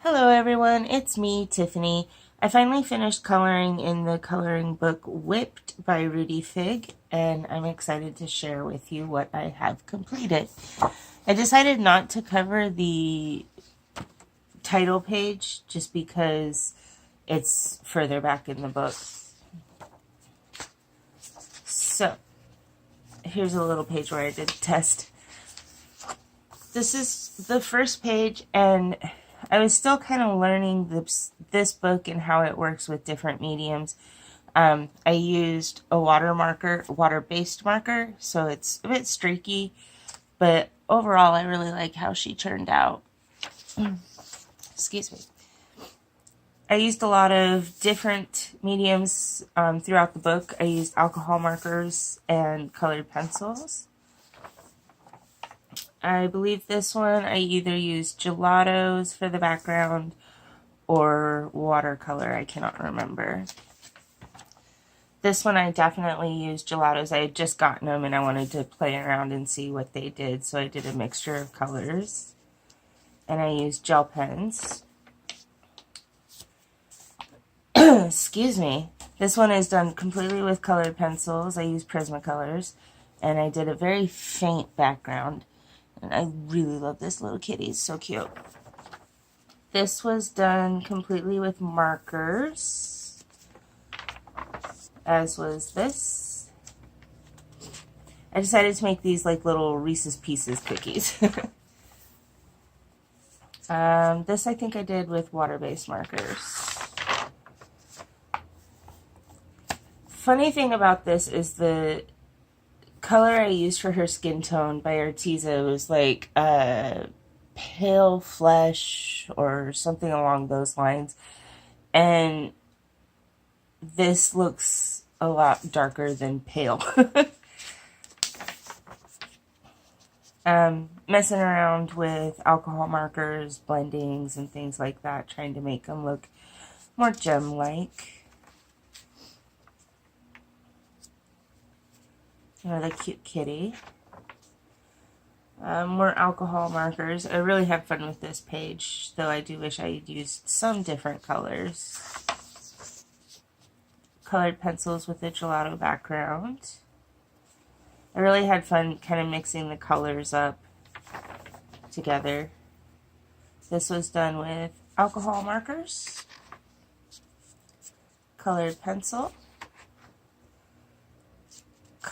Hello everyone, it's me, Tiffany. I finally finished coloring in the coloring book Whipped by Rudy Fig, and I'm excited to share with you what I have completed. I decided not to cover the title page just because it's further back in the book. So, here's a little page where I did a test. This is the first page, and I was still kind of learning this book and how it works with different mediums. I used a water-based marker, so it's a bit streaky, but overall I really like how she turned out. Excuse me. I used a lot of different mediums throughout the book. I used alcohol markers and colored pencils. I believe this one I either used gelatos for the background or watercolor. I cannot remember. This one I definitely used gelatos. I had just gotten them and I wanted to play around and see what they did. So I did a mixture of colors. And I used gel pens. Excuse me. This one is done completely with colored pencils. I used Prismacolors. And I did a very faint background. And I really love this little kitty. It's so cute. This was done completely with markers, as was this. I decided to make these like little Reese's Pieces cookies. This I think I did with water-based markers. Funny thing about this is the color I used for her skin tone by Arteza was like pale flesh or something along those lines. And this looks a lot darker than pale. Messing around with alcohol markers, blendings, and things like that, trying to make them look more gem-like. Another cute kitty. More alcohol markers. I really have fun with this page, though I do wish I had used some different colors. Colored pencils with a gelato background. I really had fun kind of mixing the colors up together. This was done with alcohol markers, colored pencil,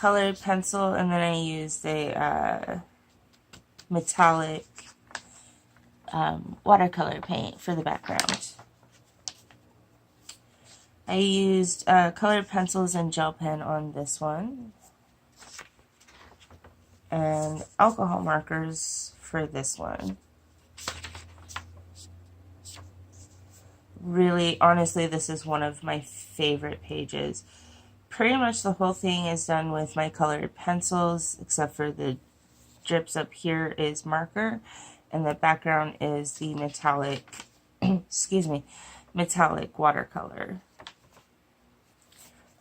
and then I used a metallic watercolor paint for the background. I used colored pencils and gel pen on this one, and alcohol markers for this one. Really, honestly, this is one of my favorite pages. Pretty much the whole thing is done with my colored pencils, except for the drips up here is marker, and the background is the metallic, excuse me, metallic watercolor.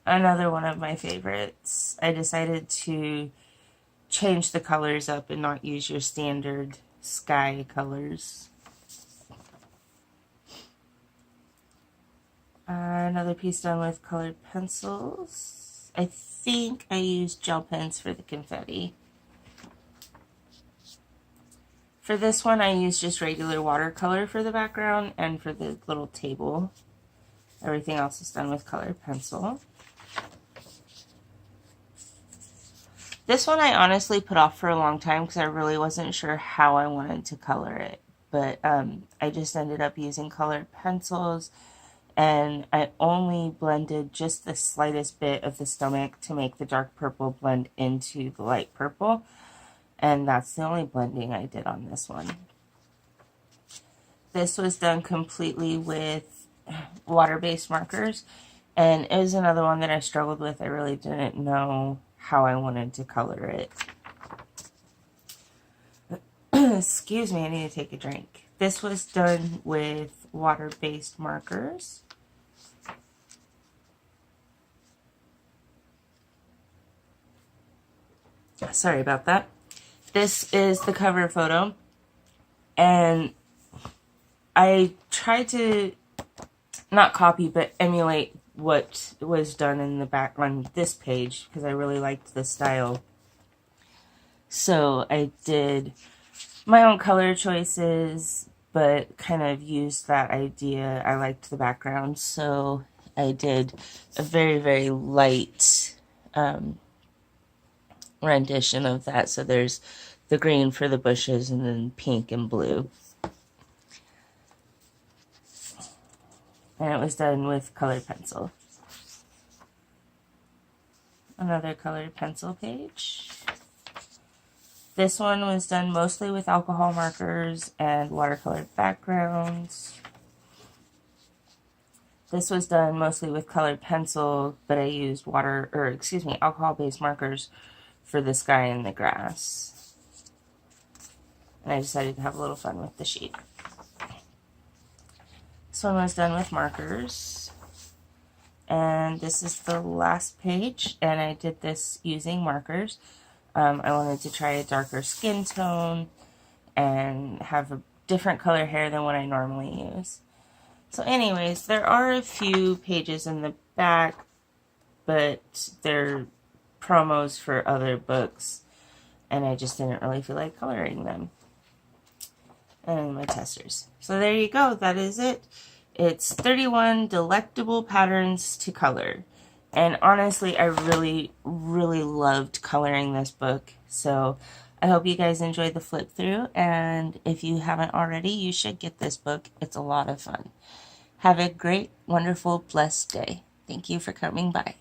Another one of my favorites. I decided to change the colors up and not use your standard sky colors. Another piece done with colored pencils. I think I used gel pens for the confetti. For this one, I used just regular watercolor for the background and for the little table. Everything else is done with colored pencil. This one I honestly put off for a long time because I really wasn't sure how I wanted to color it. But I just ended up using colored pencils, and I only blended just the slightest bit of the stomach to make the dark purple blend into the light purple. And that's the only blending I did on this one. This was done completely with water-based markers, and it was another one that I struggled with. I really didn't know how I wanted to color it. Excuse me, I need to take a drink. This was done with water-based markers. Sorry about that. This is the cover photo, and I tried to not copy, but emulate what was done in the back on this page because I really liked the style. So I did my own color choices, but kind of used that idea. I liked the background, so I did a very, very light rendition of that. So there's the green for the bushes and then pink and blue. And it was done with colored pencil. Another colored pencil page. This one was done mostly with alcohol markers and watercolor backgrounds. This was done mostly with colored pencil, but I used alcohol-based markers for the sky and the grass. And I decided to have a little fun with the sheet. This one was done with markers. And this is the last page, and I did this using markers. I wanted to try a darker skin tone and have a different color hair than what I normally use. So anyways, there are a few pages in the back, but they're promos for other books, and I just didn't really feel like coloring them. And my testers. So there you go. That is it. It's 31 delectable patterns to color. And honestly, I really, really loved coloring this book. So I hope you guys enjoyed the flip through. And if you haven't already, you should get this book. It's a lot of fun. Have a great, wonderful, blessed day. Thank you for coming by.